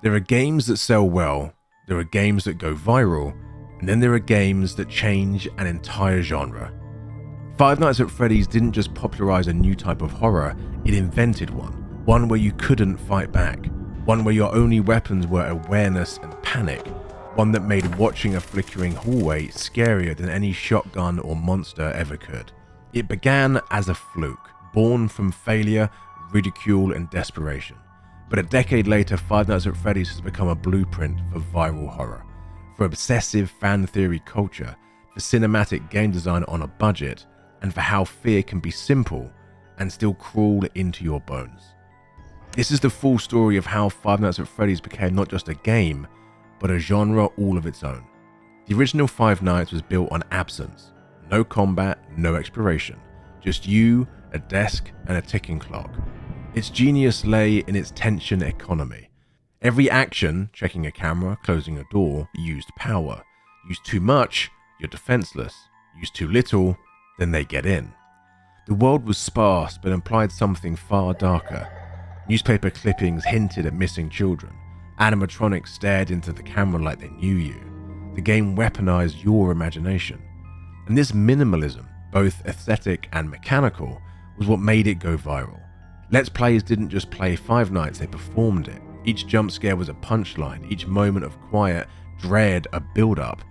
There are games that sell well, there are games that go viral, and then there are games that change an entire genre. Five Nights at Freddy's didn't just popularize a new type of horror, it invented one where you couldn't fight back, one where your only weapons were awareness and panic, one that made watching a flickering hallway scarier than any shotgun or monster ever could. It began as a fluke, born from failure, ridicule, and desperation. But a decade later, Five Nights at Freddy's has become a blueprint for viral horror, for obsessive fan theory culture, for cinematic game design on a budget, and for how fear can be simple and still crawl into your bones. This is the full story of how Five Nights at Freddy's became not just a game, but a genre all of its own. The original Five Nights was built on absence. No combat, no exploration. Just you, a desk, and a ticking clock. Its genius lay in its tension economy. Every action, checking a camera, closing a door, used power. Use too much, you're defenseless. Use too little, then they get in. The world was sparse but implied something far darker. Newspaper clippings hinted at missing children. Animatronics stared into the camera like they knew you. The game weaponized your imagination. And this minimalism, both aesthetic and mechanical, was what made it go viral. Let's Players didn't just play Five Nights, they performed it. Each jump scare was a punchline, each moment of quiet dread a build-up.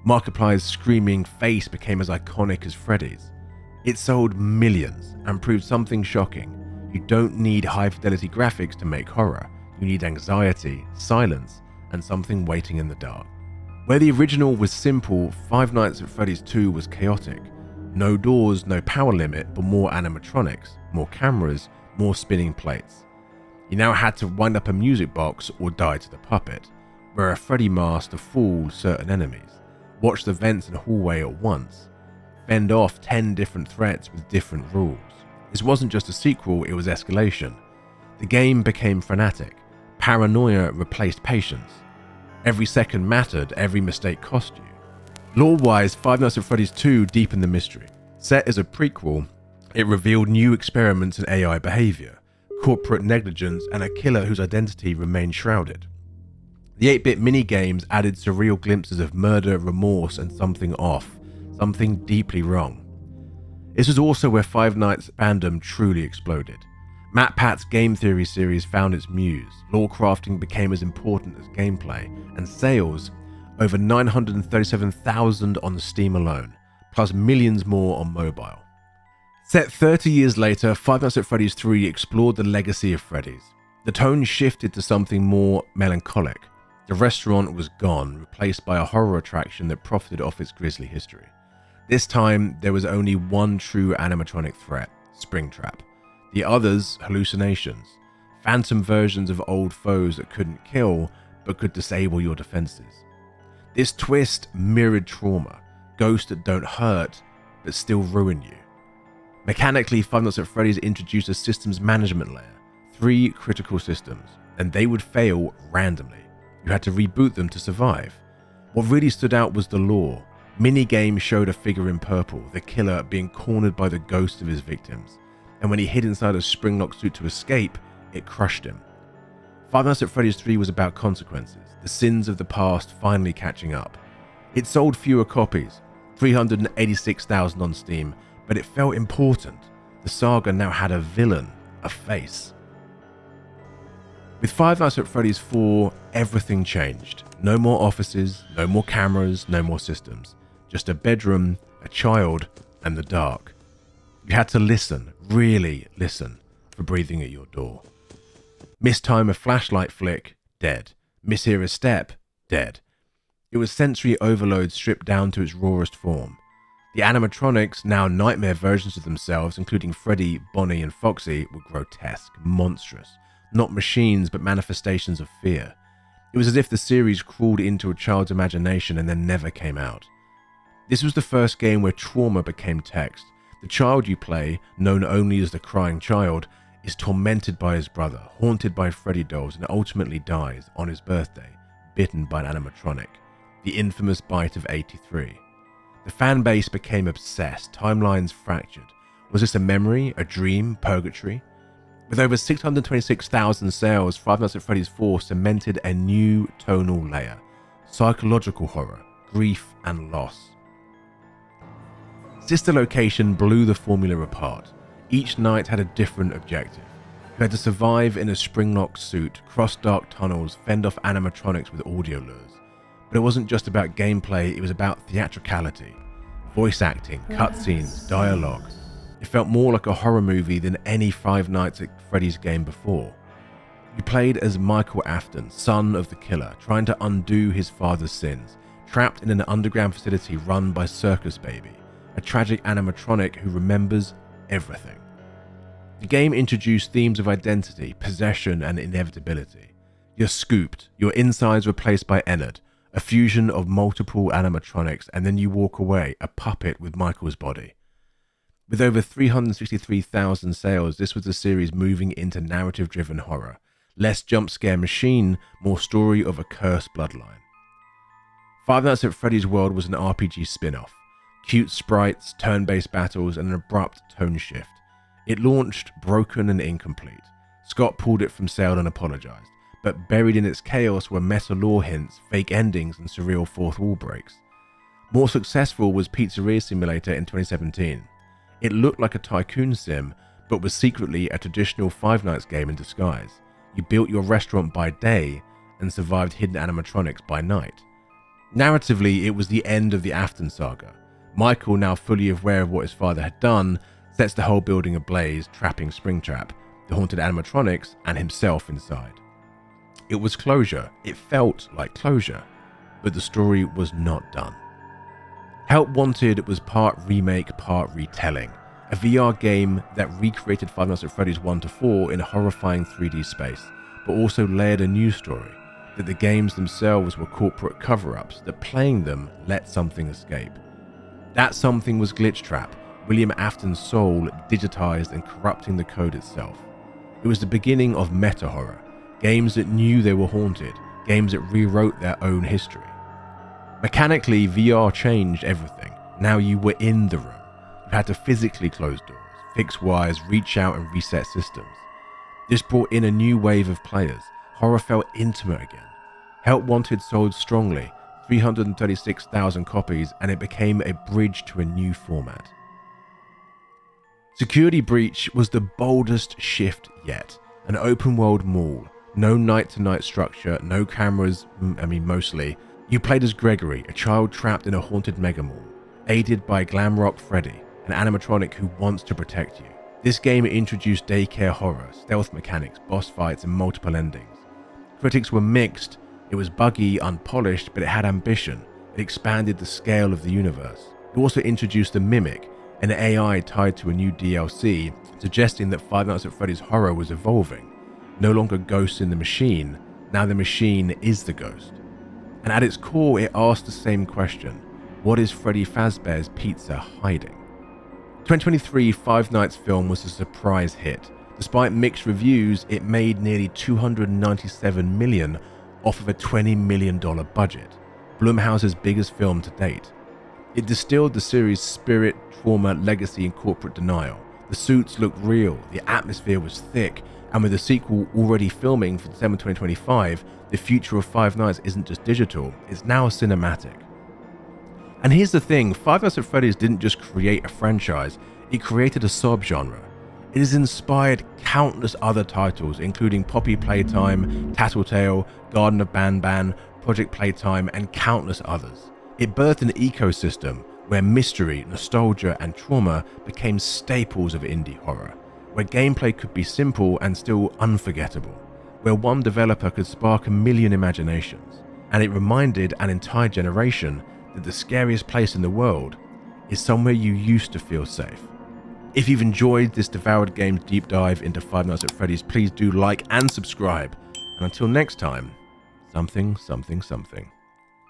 Markiplier's screaming face became as iconic as Freddy's. It sold millions and proved something shocking. You don't need high-fidelity graphics to make horror. You need anxiety, silence, and something waiting in the dark. Where the original was simple, Five Nights at Freddy's 2 was chaotic. No doors, no power limit, but more animatronics, more cameras, more spinning plates. You now had to wind up a music box or die to the puppet, wear a Freddy mask to fool certain enemies, watch the vents and hallway at once, fend off 10 different threats with different rules. This wasn't just a sequel, it was escalation. The game became frenetic. Paranoia replaced patience. Every second mattered, every mistake cost you. Lore-wise, Five Nights at Freddy's 2 deepened the mystery. Set as a prequel, it revealed new experiments in AI behavior, corporate negligence, and a killer whose identity remained shrouded. The 8-bit mini-games added surreal glimpses of murder, remorse, and something off, something deeply wrong. This was also where Five Nights fandom truly exploded. Matt Pat's game theory series found its muse, lore crafting became as important as gameplay, and sales, over 937,000 on Steam alone, plus millions more on mobile. Set 30 years later, Five Nights at Freddy's 3 explored the legacy of Freddy's. The tone shifted to something more melancholic. The restaurant was gone, replaced by a horror attraction that profited off its grisly history. This time, there was only one true animatronic threat, Springtrap. The others, hallucinations, phantom versions of old foes that couldn't kill, but could disable your defenses. This twist mirrored trauma, ghosts that don't hurt, but still ruin you. Mechanically, Five Nights at Freddy's introduced a systems management layer, 3 critical systems, and they would fail randomly. You had to reboot them to survive. What really stood out was the lore. Minigames showed a figure in purple, the killer being cornered by the ghosts of his victims, and when he hid inside a spring-locked suit to escape, it crushed him. Five Nights at Freddy's 3 was about consequences, the sins of the past finally catching up. It sold fewer copies, 386,000 on Steam, but it felt important. The saga now had a villain, a face. With Five Nights at Freddy's 4, everything changed. No more offices, no more cameras, no more systems. Just a bedroom, a child, and the dark. You had to listen, really listen, for breathing at your door. Mistime a flashlight flick, dead. Mishear a step, dead. It was sensory overload stripped down to its rawest form. The animatronics, now nightmare versions of themselves, including Freddy, Bonnie, and Foxy, were grotesque, monstrous. Not machines, but manifestations of fear. It was as if the series crawled into a child's imagination and then never came out. This was the first game where trauma became text. The child you play, known only as the crying child, is tormented by his brother, haunted by Freddy dolls, and ultimately dies on his birthday, bitten by an animatronic. The infamous bite of 83. The fan base became obsessed, timelines fractured. Was this a memory, a dream, purgatory? With over 626,000 sales, Five Nights at Freddy's 4 cemented a new tonal layer: psychological horror, grief, and loss. Sister Location blew the formula apart. Each night had a different objective. You had to survive in a spring-locked suit, cross dark tunnels, fend off animatronics with audio lures. But it wasn't just about gameplay, it was about theatricality. Voice acting, cutscenes, dialogue. It felt more like a horror movie than any Five Nights at Freddy's game before. You played as Michael Afton, son of the killer, trying to undo his father's sins, trapped in an underground facility run by Circus Baby, a tragic animatronic who remembers everything. The game introduced themes of identity, possession, and inevitability. You're scooped, your insides replaced by Ennard, a fusion of multiple animatronics, and then you walk away, a puppet with Michael's body. With over 363,000 sales, this was the series moving into narrative-driven horror. Less jump-scare machine, more story of a cursed bloodline. Five Nights at Freddy's World was an RPG spin-off. Cute sprites, turn-based battles, and an abrupt tone shift. It launched broken and incomplete. Scott pulled it from sale and apologized, but buried in its chaos were meta lore hints, fake endings, and surreal fourth wall breaks. More successful was Pizzeria Simulator in 2017. It looked like a tycoon sim, but was secretly a traditional Five Nights game in disguise. You built your restaurant by day and survived hidden animatronics by night. Narratively, it was the end of the Afton saga. Michael, now fully aware of what his father had done, sets the whole building ablaze, trapping Springtrap, the haunted animatronics, and himself inside. It was closure. It felt like closure, but the story was not done. Help Wanted was part remake, part retelling, a VR game that recreated Five Nights at Freddy's 1 to 4 in a horrifying 3D space, but also layered a new story, that the games themselves were corporate cover-ups, that playing them let something escape. That something was Glitchtrap, William Afton's soul digitized and corrupting the code itself. It was the beginning of meta-horror, games that knew they were haunted, games that rewrote their own history. Mechanically, VR changed everything. Now you were in the room. You had to physically close doors, fix wires, reach out and reset systems. This brought in a new wave of players. Horror felt intimate again. Help Wanted sold strongly, 336,000 copies, and it became a bridge to a new format. Security Breach was the boldest shift yet. An open world mall, no night-to-night structure, no cameras, mostly. You played as Gregory, a child trapped in a haunted mega mall, aided by glam rock Freddy, an animatronic who wants to protect you. This game introduced daycare horror, stealth mechanics, boss fights, and multiple endings. Critics were mixed. It was buggy, unpolished, but it had ambition. It expanded the scale of the universe. It also introduced the Mimic, an AI tied to a new DLC, suggesting that Five Nights at Freddy's horror was evolving. No longer ghosts in the machine, now the machine is the ghost. And at its core, it asked the same question: what is Freddy Fazbear's Pizza hiding? 2023 Five Nights film was a surprise hit. Despite mixed reviews, it made nearly $297 million off of a $20 million budget, Blumhouse's biggest film to date. It distilled the series' spirit, trauma, legacy, and corporate denial. The suits looked real, the atmosphere was thick, and with the sequel already filming for December 2025, the future of Five Nights isn't just digital, it's now cinematic. And here's the thing, Five Nights at Freddy's didn't just create a franchise, it created a subgenre. It has inspired countless other titles, including Poppy Playtime, Tattletale, Garden of Banban, Project Playtime, and countless others. It birthed an ecosystem where mystery, nostalgia, and trauma became staples of indie horror, where gameplay could be simple and still unforgettable, where one developer could spark a million imaginations, and it reminded an entire generation that the scariest place in the world is somewhere you used to feel safe. If you've enjoyed this Devoured Games deep dive into Five Nights at Freddy's, please do like and subscribe. And until next time, something, something, something.